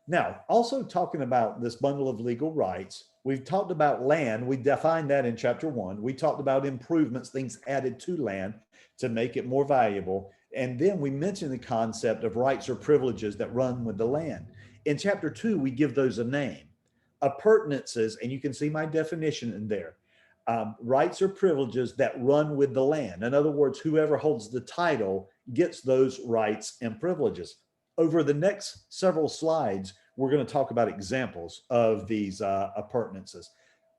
Now, also talking about this bundle of legal rights, we've talked about land. We defined that in chapter 1. We talked about improvements, things added to land to make it more valuable. And then we mentioned the concept of rights or privileges that run with the land. In chapter 2, we give those a name. Appurtenances, and you can see my definition in there. Rights or privileges that run with the land. In other words, whoever holds the title gets those rights and privileges. Over the next several slides, we're going to talk about examples of these appurtenances.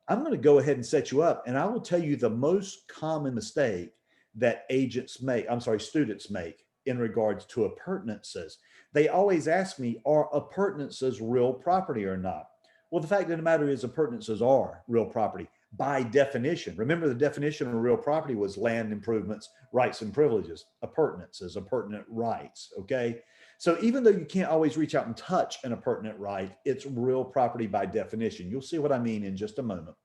I'm going to go ahead and set you up, and I will tell you the most common mistake that students make in regards to appurtenances. They always ask me, are appurtenances real property or not? Well, the fact of the matter is appurtenances are real property by definition. Remember, the definition of real property was land improvements, rights and privileges. Appurtenances, appurtenant rights, okay? So even though you can't always reach out and touch an appurtenant right, it's real property by definition. You'll see what I mean in just a moment.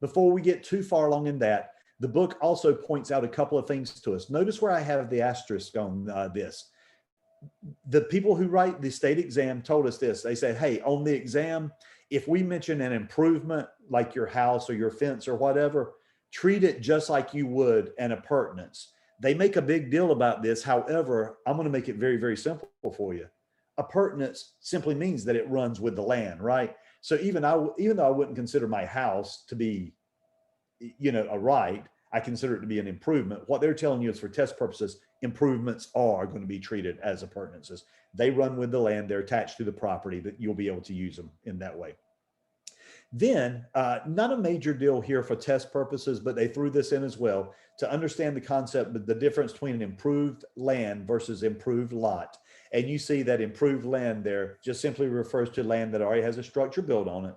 Before we get too far along in that, the book also points out a couple of things to us. Notice where I have the asterisk on this. The people who write the state exam told us this. They said, hey, on the exam, if we mention an improvement like your house or your fence or whatever, treat it just like you would an appurtenance. They make a big deal about this. However, I'm going to make it very, very simple for you. Appurtenance simply means that it runs with the land, right? So even though I wouldn't consider my house to be, a right, I consider it to be an improvement. What they're telling you is for test purposes, improvements are going to be treated as appurtenances. They run with the land, they're attached to the property, that you'll be able to use them in that way. Then, not a major deal here for test purposes, but they threw this in as well to understand the concept, but the difference between an improved land versus improved lot. And you see that improved land there just simply refers to land that already has a structure built on it.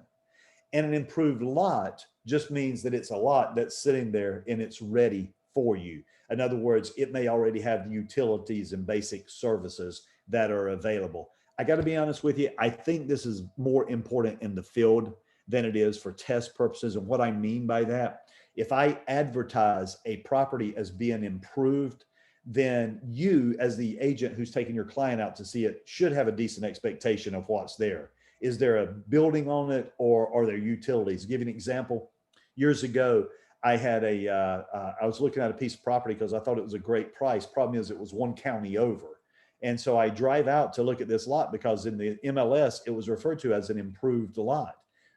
And an improved lot just means that it's a lot that's sitting there and it's ready for you. In other words, it may already have the utilities and basic services that are available. I got to be honest with you, I think this is more important in the field than it is for test purposes. And what I mean by that, if I advertise a property as being improved, then you, as the agent who's taking your client out to see it, should have a decent expectation of what's there. Is there a building on it, or are there utilities? Give you an example. Years ago, I had I was looking at a piece of property because I thought it was a great price. Problem is, it was one county over. And so I drive out to look at this lot because in the MLS, it was referred to as an improved lot.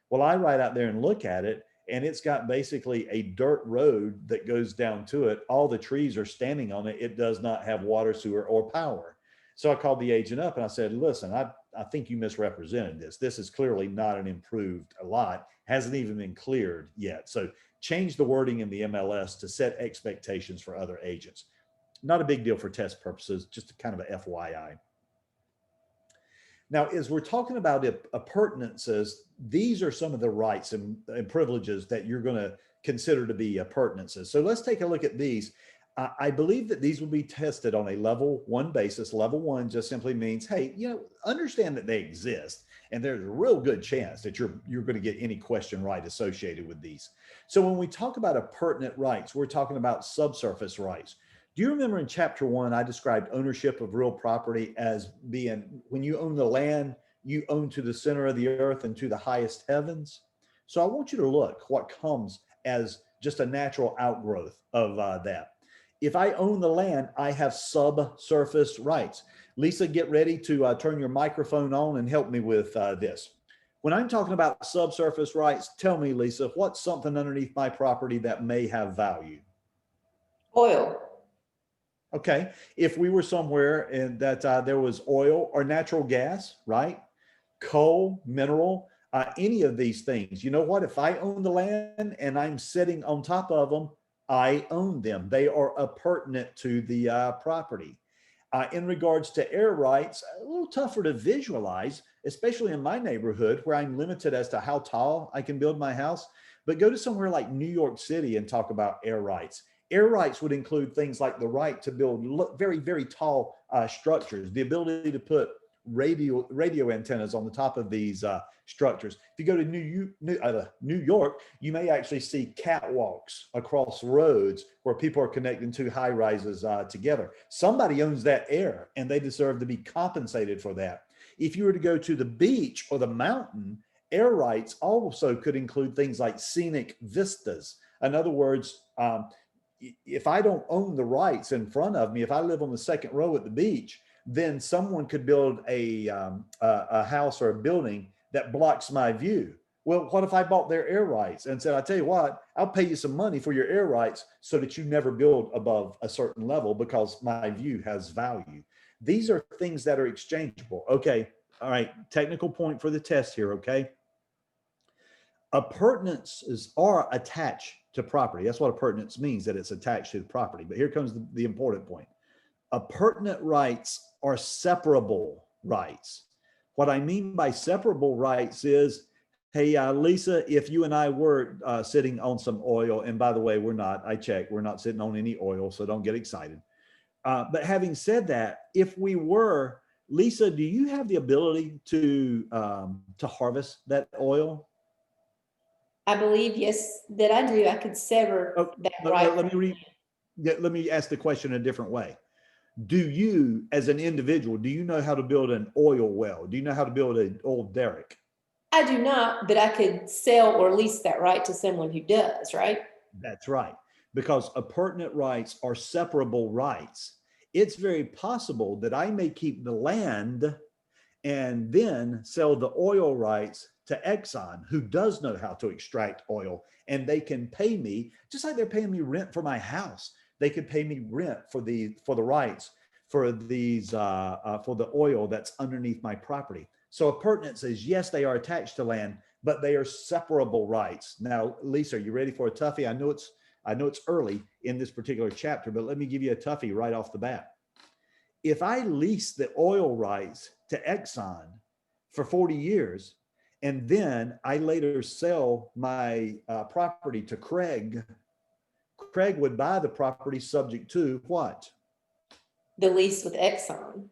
Well, I ride out there and look at it, and it's got basically a dirt road that goes down to it. All the trees are standing on it. It does not have water, sewer, or power. So I called the agent up and I said, listen, I think you misrepresented this. This is clearly not an improved lot, hasn't even been cleared yet. So change the wording in the MLS to set expectations for other agents. Not a big deal for test purposes, just a kind of a FYI. Now, as we're talking about appurtenances, these are some of the rights and privileges that you're going to consider to be appurtenances. So let's take a look at these. I believe that these will be tested on a level 1 basis. Level 1 just simply means, hey, understand that they exist, and there's a real good chance that you're going to get any question right associated with these. So when we talk about appurtenant rights, we're talking about subsurface rights. Do you remember in chapter 1, I described ownership of real property as being when you own the land, you own to the center of the earth and to the highest heavens? So I want you to look what comes as just a natural outgrowth of that. If I own the land, I have subsurface rights. Lisa, get ready to turn your microphone on and help me with this. When I'm talking about subsurface rights, tell me, Lisa, what's something underneath my property that may have value? Oil. Okay, if we were somewhere and that there was oil or natural gas, right? Coal, mineral, any of these things. You know what? If I own the land and I'm sitting on top of them, I own them. They are appurtenant to the property. In regards to air rights, a little tougher to visualize, especially in my neighborhood where I'm limited as to how tall I can build my house. But go to somewhere like New York City and talk about air rights. Air rights would include things like the right to build very, very tall structures, the ability to put radio antennas on the top of these structures. If you go to New York, you may actually see catwalks across roads where people are connecting two high rises together. Somebody owns that air and they deserve to be compensated for that. If you were to go to the beach or the mountain, air rights also could include things like scenic vistas. In other words, if I don't own the rights in front of me, if I live on the second row at the beach, then someone could build a house or a building that blocks my view. Well, what if I bought their air rights and said, I tell you what, I'll pay you some money for your air rights so that you never build above a certain level because my view has value. These are things that are exchangeable. Okay. All right. Technical point for the test here. Okay. Appurtenances are attached to property. That's what appurtenance means, that it's attached to the property. But here comes the important point. Appurtenant rights are separable rights. What I mean by separable rights is, hey, Lisa, if you and I were sitting on some oil, and by the way, we're not, I checked, we're not sitting on any oil, so don't get excited. But having said that, if we were, Lisa, do you have the ability to harvest that oil? I believe, yes, that I do. I could sever Oh, that right. let me ask the question a different way. Do you, as an individual, do you know how to build an oil well? Do you know how to build an oil derrick? I do not, but I could sell or lease that right to someone who does, right? That's right. Because appurtenant rights are separable rights. It's very possible that I may keep the land and then sell the oil rights to Exxon, who does know how to extract oil, and they can pay me just like they're paying me rent for my house. They could pay me rent for the rights for these for the oil that's underneath my property. So appurtenance is, yes, they are attached to land, but they are separable rights. Now, Lisa, are you ready for a toughie? I know it's early in this particular chapter, but let me give you a toughie right off the bat. If I lease the oil rights to Exxon for 40 years, and then I later sell my property to Craig, Craig would buy the property subject to what? The lease with Exxon.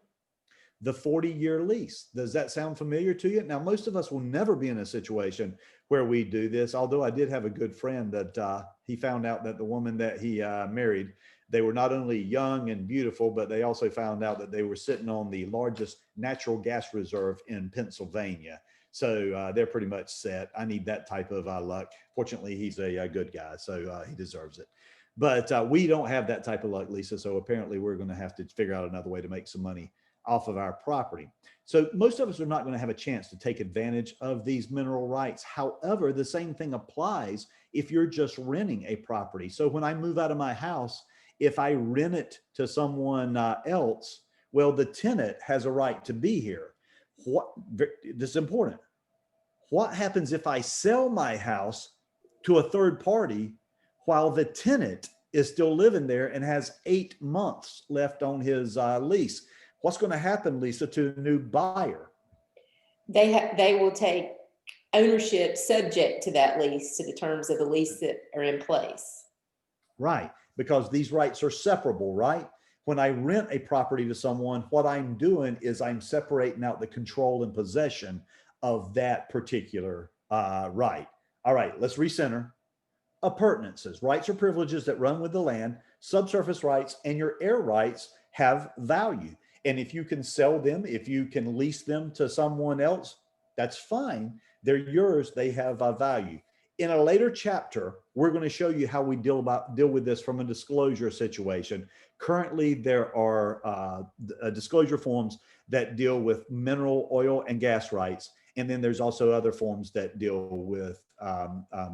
The 40-year lease. Does that sound familiar to you? Now, most of us will never be in a situation where we do this, although I did have a good friend that he found out that the woman that he married, they were not only young and beautiful, but they also found out that they were sitting on the largest natural gas reserve in Pennsylvania. So they're pretty much set. I need that type of luck. Fortunately, he's a good guy, so he deserves it. But we don't have that type of luck, Lisa. So apparently we're going to have to figure out another way to make some money off of our property. So most of us are not going to have a chance to take advantage of these mineral rights. However, the same thing applies if you're just renting a property. So when I move out of my house, if I rent it to someone else, well, the tenant has a right to be here. This is important. What happens if I sell my house to a third party while the tenant is still living there and has 8 months left on his lease? What's going to happen, Lisa, to the new buyer? They will take ownership subject to that lease, to the terms of the lease that are in place. Right, because these rights are separable, right? When I rent a property to someone, what I'm doing is I'm separating out the control and possession of that particular right. All right, let's recenter. Appurtenances, rights or privileges that run with the land, subsurface rights, and your air rights have value. And if you can sell them, if you can lease them to someone else, that's fine. They're yours. They have a value. In a later chapter, we're going to show you how we deal with this from a disclosure situation. Currently, there are disclosure forms that deal with mineral, oil, and gas rights. And then there's also other forms that deal with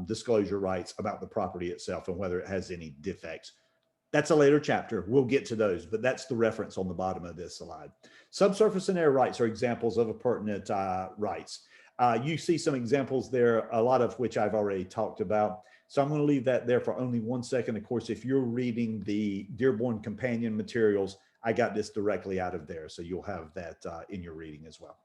disclosure rights about the property itself and whether it has any defects. That's a later chapter. We'll get to those, but that's the reference on the bottom of this slide. Subsurface and air rights are examples of appurtenant rights. You see some examples there, a lot of which I've already talked about. So I'm going to leave that there for only 1 second. Of course, if you're reading the Dearborn Companion materials, I got this directly out of there. So you'll have that in your reading as well.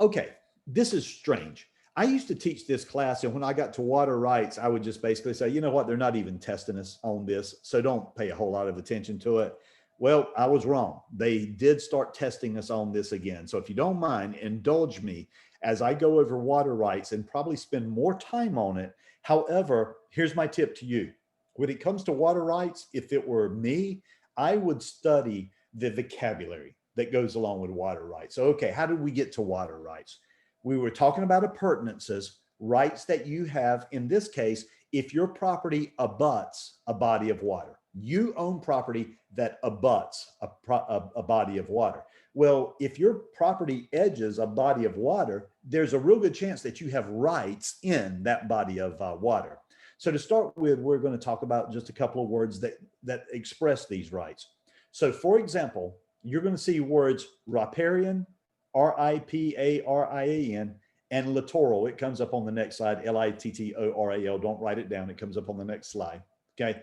Okay, this is strange. I used to teach this class, and when I got to water rights, I would just basically say, you know what, they're not even testing us on this, so don't pay a whole lot of attention to it. Well, I was wrong. They did start testing us on this again. So if you don't mind, indulge me as I go over water rights and probably spend more time on it. However, here's my tip to you. When it comes to water rights, if it were me, I would study the vocabulary. that goes along with water rights. So, okay, how did we get to water rights? We were talking about appurtenances, rights that you have. In this case, if your property abuts a body of water, you own property that abuts a body of water. Well, if your property edges a body of water, there's a real good chance that you have rights in that body of water. So to start with, we're going to talk about just a couple of words that express these rights. So for example, you're going to see words riparian, Riparian, and littoral. It comes up on the next slide, Littoral. Don't write it down. It comes up on the next slide. Okay.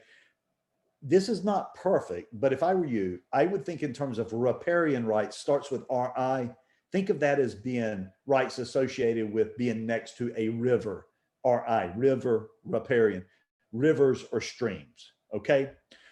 This is not perfect, but if I were you, I would think in terms of riparian rights, starts with RI. Think of that as being rights associated with being next to a river, RI, river, riparian, rivers or streams. Okay.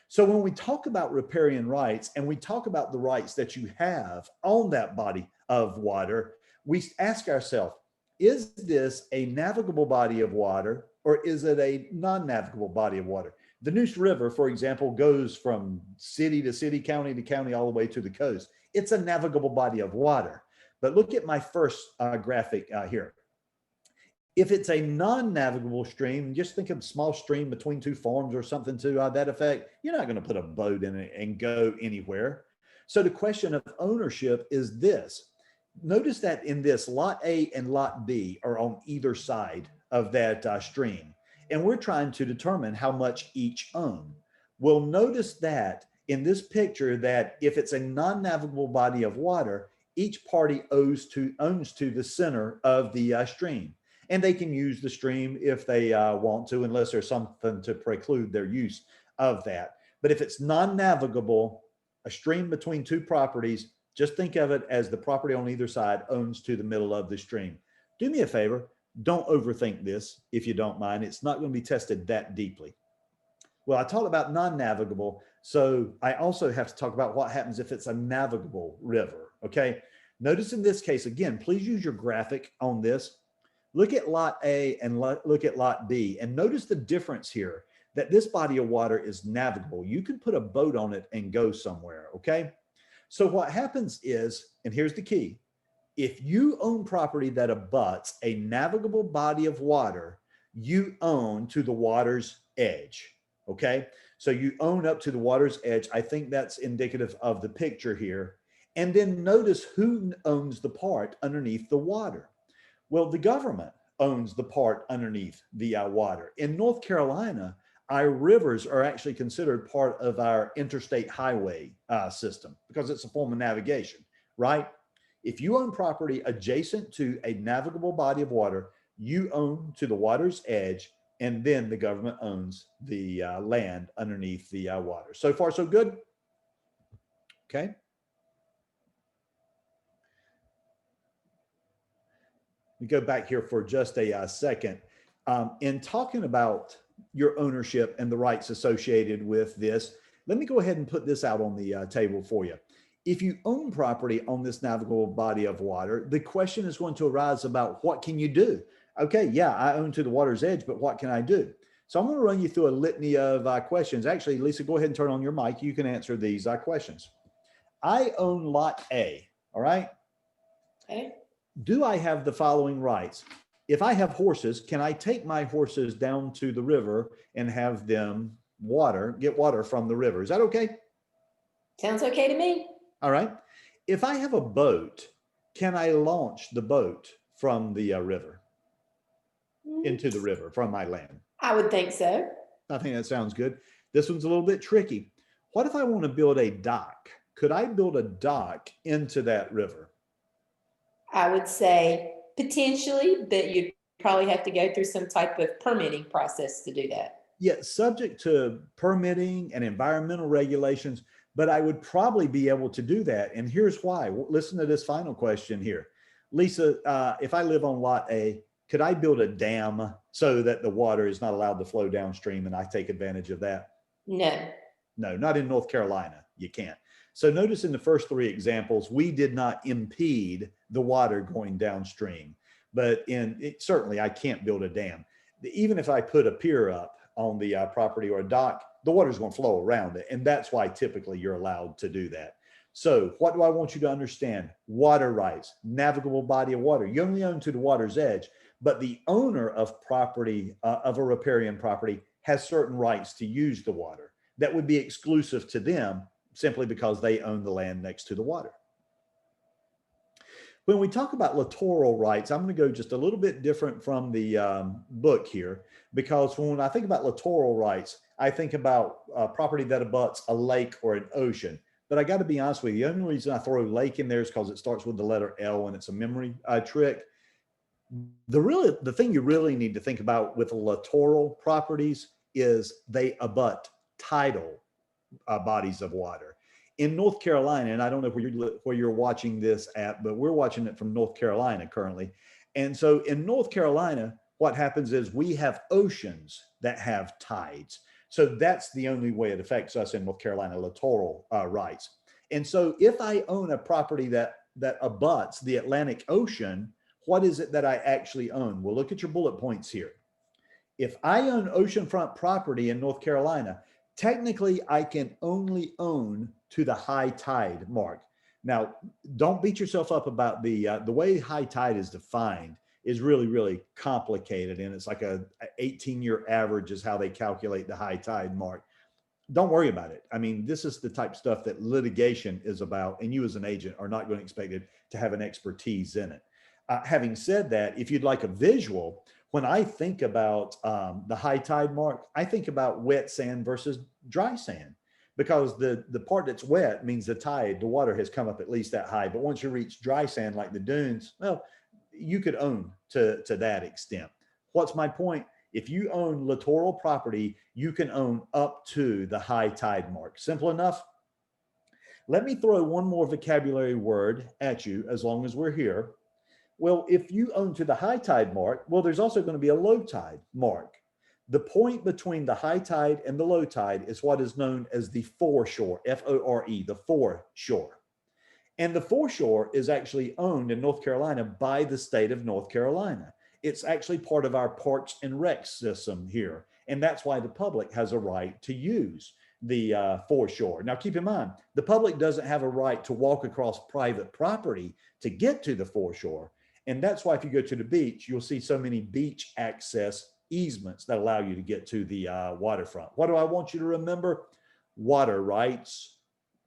So when we talk about riparian rights and we talk about the rights that you have on that body of water, we ask ourselves, is this a navigable body of water or is it a non-navigable body of water? The Neuse River, for example, goes from city to city, county to county, all the way to the coast. It's a navigable body of water. But look at my first graphic here. If it's a non-navigable stream, just think of a small stream between two farms or something to that effect, you're not going to put a boat in it and go anywhere. So the question of ownership is this. Notice that in this, Lot A and Lot B are on either side of that stream. And we're trying to determine how much each own. Well, notice that in this picture that if it's a non-navigable body of water, each party owns to the center of the stream. And they can use the stream if they want to, unless there's something to preclude their use of that. But if it's non-navigable, a stream between two properties, just think of it as the property on either side owns to the middle of the stream. Do me a favor, don't overthink this if you don't mind. It's not going to be tested that deeply. Well, I talked about non-navigable, so I also have to talk about what happens if it's a navigable river, okay? Notice in this case, again, please use your graphic on this. Look at Lot A and look at Lot B, and notice the difference here, that this body of water is navigable. You can put a boat on it and go somewhere, okay? So what happens is, and here's the key, if you own property that abuts a navigable body of water, you own to the water's edge, okay? So you own up to the water's edge. I think that's indicative of the picture here. And then notice who owns the part underneath the water. Well, the government owns the part underneath the water. In North Carolina, our rivers are actually considered part of our interstate highway system because it's a form of navigation, right? If you own property adjacent to a navigable body of water, you own to the water's edge, and then the government owns the land underneath the water. So far, so good? Okay. We go back here for just a second. In talking about your ownership and the rights associated with this, let me go ahead and put this out on the table for you. If you own property on this navigable body of water, the question is going to arise about what can you do? Okay, yeah, I own to the water's edge, but what can I do? So I'm going to run you through a litany of questions. Actually, Lisa, go ahead and turn on your mic. You can answer these questions. I own Lot A, all right? Okay. Do I have the following rights? If I have horses, can I take my horses down to the river and have them get water from the river? Is that okay? Sounds okay to me. All right. If I have a boat, can I launch the boat from the river into the river from my land? I would think so. I think that sounds good. This one's a little bit tricky. What if I want to build a dock? Could I build a dock into that river? I would say potentially, but you'd probably have to go through some type of permitting process to do that. Yeah, subject to permitting and environmental regulations, but I would probably be able to do that. And here's why. Listen to this final question here. Lisa, if I live on Lot A, could I build a dam so that the water is not allowed to flow downstream and I take advantage of that? No. No, not in North Carolina. You can't. So notice in the first three examples, we did not impede the water going downstream, but certainly I can't build a dam. Even if I put a pier up on the property or a dock, the water is going to flow around it. And that's why typically you're allowed to do that. So what do I want you to understand? Water rights, navigable body of water. You only own to the water's edge, but the owner of property, of a riparian property, has certain rights to use the water that would be exclusive to them simply because they own the land next to the water. When we talk about littoral rights, I'm going to go just a little bit different from the book here, because when I think about littoral rights, I think about property that abuts a lake or an ocean. But I got to be honest with you, the only reason I throw lake in there is because it starts with the letter L and it's a memory trick. The thing you really need to think about with littoral properties is they abut tidal bodies of water. In North Carolina, and I don't know where you're watching this at, but we're watching it from North Carolina currently. And so in North Carolina, what happens is we have oceans that have tides. So that's the only way it affects us in North Carolina, littoral rights. And so if I own a property that abuts the Atlantic Ocean, what is it that I actually own? Well, look at your bullet points here. If I own oceanfront property in North Carolina, technically I can only own to the high tide mark. Now, don't beat yourself up about the way high tide is defined is really, really complicated. And it's like a 18-year average is how they calculate the high tide mark. Don't worry about it. I mean, this is the type of stuff that litigation is about, and you as an agent are not going to expect it to have an expertise in it. Having said that, if you'd like a visual, when I think about the high tide mark, I think about wet sand versus dry sand, because the part that's wet means the water has come up at least that high. But once you reach dry sand, like the dunes, well, you could own to that extent. What's my point? If you own littoral property, you can own up to the high tide mark. Simple enough. Let me throw one more vocabulary word at you as long as we're here. Well, if you own to the high tide mark, well, there's also going to be a low tide mark. The point between the high tide and the low tide is what is known as the foreshore, F-O-R-E, the foreshore. And the foreshore is actually owned in North Carolina by the state of North Carolina. It's actually part of our parks and rec system here. And that's why the public has a right to use the foreshore. Now, keep in mind, the public doesn't have a right to walk across private property to get to the foreshore. And that's why if you go to the beach, you'll see so many beach access easements that allow you to get to the waterfront. What do I want you to remember? Water rights,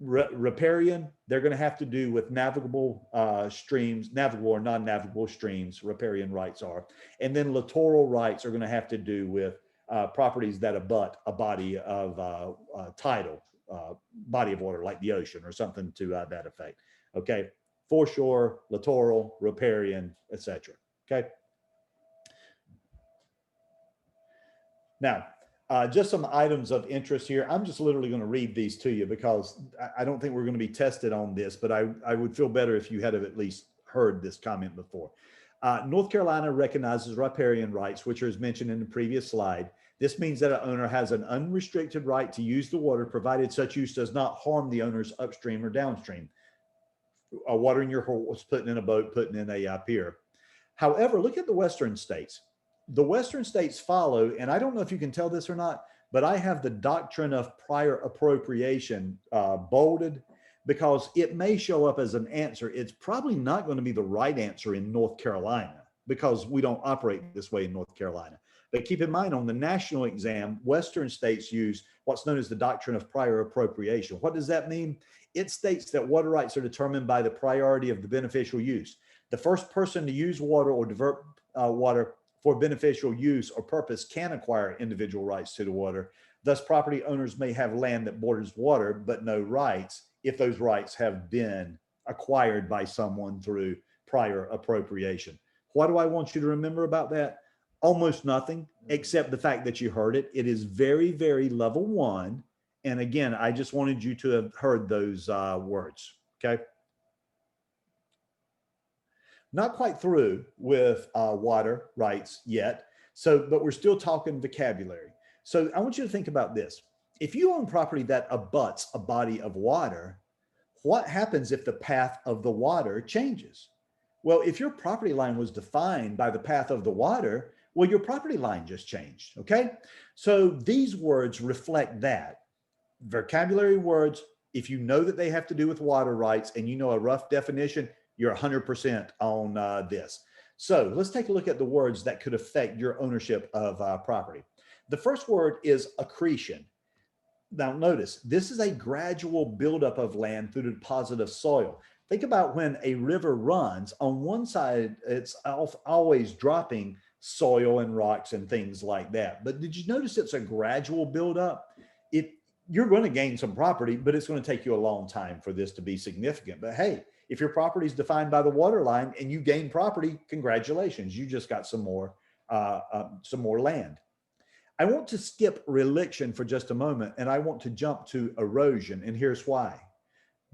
riparian, they're going to have to do with navigable streams, navigable or non-navigable streams, riparian rights are. And then littoral rights are going to have to do with properties that abut a body of tidal body of water, like the ocean or something to that effect. Okay. Foreshore, littoral, riparian, etc. Okay. Now, just some items of interest here. I'm just literally going to read these to you because I don't think we're going to be tested on this, but I would feel better if you had at least heard this comment before. North Carolina recognizes riparian rights, which are as mentioned in the previous slide. This means that an owner has an unrestricted right to use the water, provided such use does not harm the owner's upstream or downstream. Watering your horse, putting in a boat, putting in a pier. However, look at the Western states. The Western states follow, and I don't know if you can tell this or not, but I have the doctrine of prior appropriation bolded because it may show up as an answer. It's probably not going to be the right answer in North Carolina because we don't operate this way in North Carolina. But keep in mind, on the national exam, Western states use what's known as the doctrine of prior appropriation. What does that mean? It states that water rights are determined by the priority of the beneficial use. The first person to use water or divert water for beneficial use or purpose can acquire individual rights to the water. Thus, property owners may have land that borders water, but no rights if those rights have been acquired by someone through prior appropriation. What do I want you to remember about that? Almost nothing, except the fact that you heard it. It is very, very level one. And again, I just wanted you to have heard those words, okay? Not quite through with water rights yet. So, but we're still talking vocabulary. So I want you to think about this. If you own property that abuts a body of water, what happens if the path of the water changes? Well, if your property line was defined by the path of the water, well, your property line just changed, okay? So these words reflect that. Vocabulary words, If you know that they have to do with water rights and you know a rough definition, you're 100% on this. So let's take a look at the words that could affect your ownership of property. The first word is accretion. Now, notice this is a gradual buildup of land through the deposit of soil. Think about when a river runs, on one side, it's always dropping soil and rocks and things like that. But did you notice it's a gradual buildup? You're going to gain some property, but it's going to take you a long time for this to be significant. But hey, if your property is defined by the water line and you gain property, congratulations, you just got some more land. I want to skip reliction for just a moment, and I want to jump to erosion, and here's why.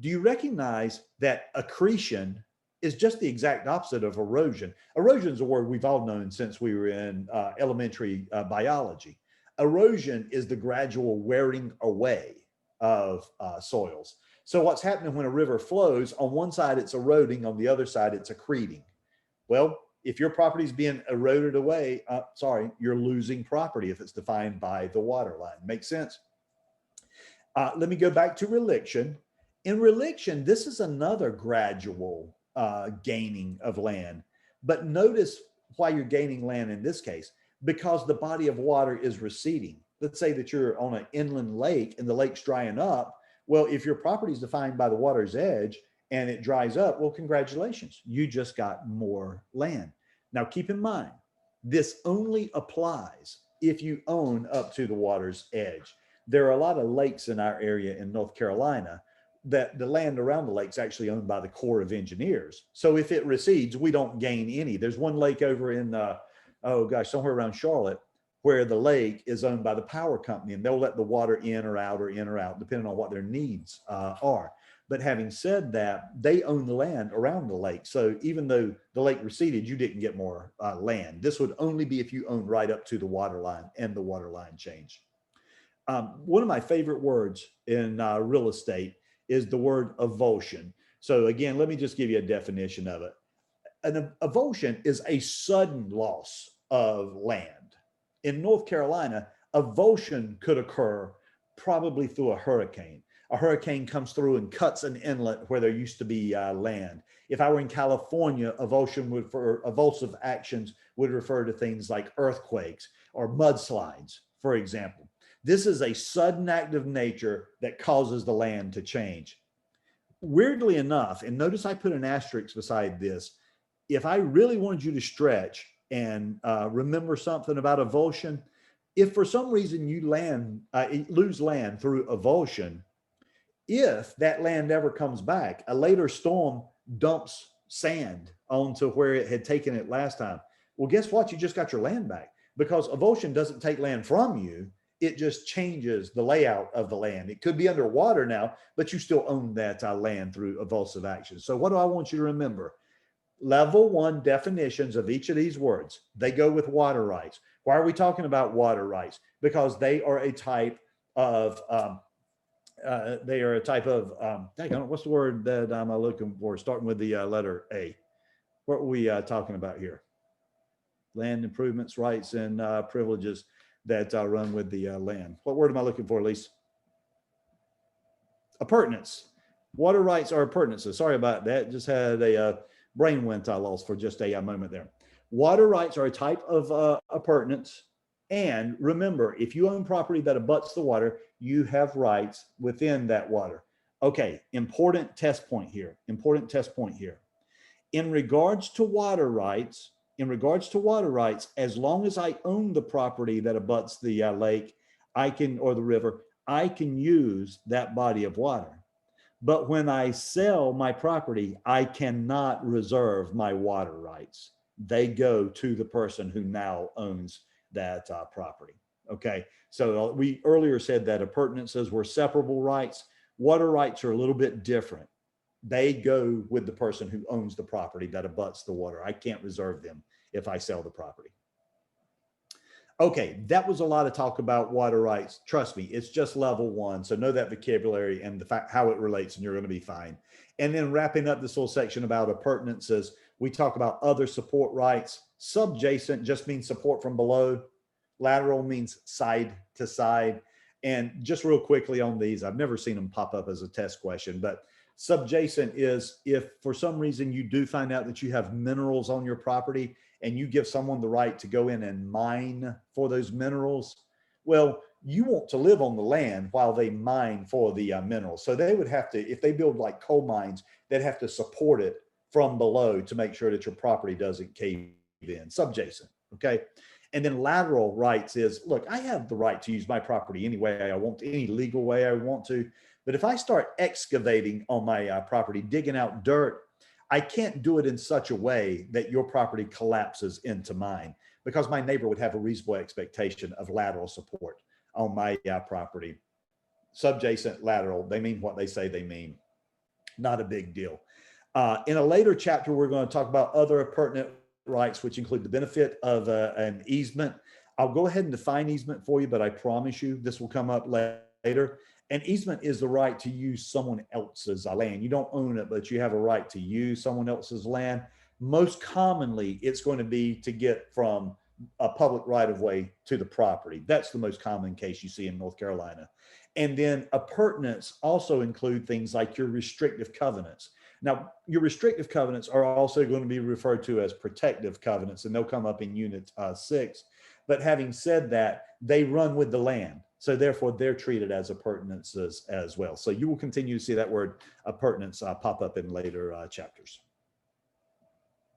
Do you recognize that accretion is just the exact opposite of erosion? Erosion is a word we've all known since we were in elementary biology. Erosion is the gradual wearing away of soils. So what's happening when a river flows, on one side it's eroding, on the other side it's accreting. Well, if your property is being eroded away, you're losing property if it's defined by the water line. Makes sense? Let me go back to reliction. In reliction, this is another gradual gaining of land. But notice why you're gaining land in this case, because the body of water is receding. Let's say that you're on an inland lake and the lake's drying up. Well, if your property is defined by the water's edge and it dries up, well, congratulations, you just got more land. Now, keep in mind, this only applies if you own up to the water's edge. There are a lot of lakes in our area in North Carolina that the land around the lake is actually owned by the Corps of Engineers. So if it recedes, we don't gain any. There's one lake over in, somewhere around Charlotte, where the lake is owned by the power company, and they'll let the water in or out, depending on what their needs are. But having said that, they own the land around the lake. So even though the lake receded, you didn't get more land. This would only be if you owned right up to the water line and the water line changed. One of my favorite words in real estate is the word avulsion. So again, let me just give you a definition of it. An avulsion is a sudden loss of land. In North Carolina, avulsion could occur probably through a hurricane. A hurricane comes through and cuts an inlet where there used to be land. If I were in California, avulsive actions would refer to things like earthquakes or mudslides, for example. This is a sudden act of nature that causes the land to change. Weirdly enough, and notice I put an asterisk beside this, if I really wanted you to stretch and remember something about avulsion, if for some reason you lose land through avulsion, if that land ever comes back, a later storm dumps sand onto where it had taken it last time. Well, guess what? You just got your land back, because avulsion doesn't take land from you. It just changes the layout of the land. It could be underwater now, but you still own that land through avulsive action. So what do I want you to remember? Level 1 definitions of each of these words, they go with water rights. Why are we talking about water rights? Because they are a type of, what's the word that I'm looking for, starting with the letter A? What were we talking about here? Land improvements, rights, and privileges that run with the land. What word am I looking for, Elise? Appurtenance. Water rights are appurtenances. Sorry about that. Just had a brain went lost for just a moment there. Water rights are a type of appurtenance. And remember, if you own property that abuts the water, you have rights within that water. Okay, important test point here. In regards to water rights, as long as I own the property that abuts the lake, or the river, I can use that body of water. But when I sell my property, I cannot reserve my water rights. They go to the person who now owns that property. Okay, so we earlier said that appurtenances were separable rights. Water rights are a little bit different. They go with the person who owns the property that abuts the water. I can't reserve them if I sell the property. Okay, that was a lot of talk about water rights. Trust me, it's just level 1. So know that vocabulary and the fact how it relates, and you're going to be fine. And then wrapping up this little section about appurtenances, we talk about other support rights. Subjacent just means support from below. Lateral means side to side. And just real quickly on these, I've never seen them pop up as a test question, but subjacent is if for some reason you do find out that you have minerals on your property and you give someone the right to go in and mine for those minerals, well, you want to live on the land while they mine for the minerals. So they would have to, if they build like coal mines, they'd have to support it from below to make sure that your property doesn't cave in. Subjacent, okay? And then lateral rights is, look, I have the right to use my property any way I want, any legal way I want to. But if I start excavating on my property, digging out dirt, I can't do it in such a way that your property collapses into mine, because my neighbor would have a reasonable expectation of lateral support on my property. Subjacent, lateral, they mean what they say they mean. Not a big deal. In a later chapter, we're going to talk about other pertinent rights, which include the benefit of an easement. I'll go ahead and define easement for you, but I promise you this will come up later. An easement is the right to use someone else's land. You don't own it, but you have a right to use someone else's land. Most commonly, it's going to be to get from a public right of way to the property. That's the most common case you see in North Carolina. And then appurtenance also include things like your restrictive covenants. Now, your restrictive covenants are also going to be referred to as protective covenants, and they'll come up in Unit 6. But having said that, they run with the land. So therefore, they're treated as appurtenances as well. So you will continue to see that word appurtenance pop up in later chapters.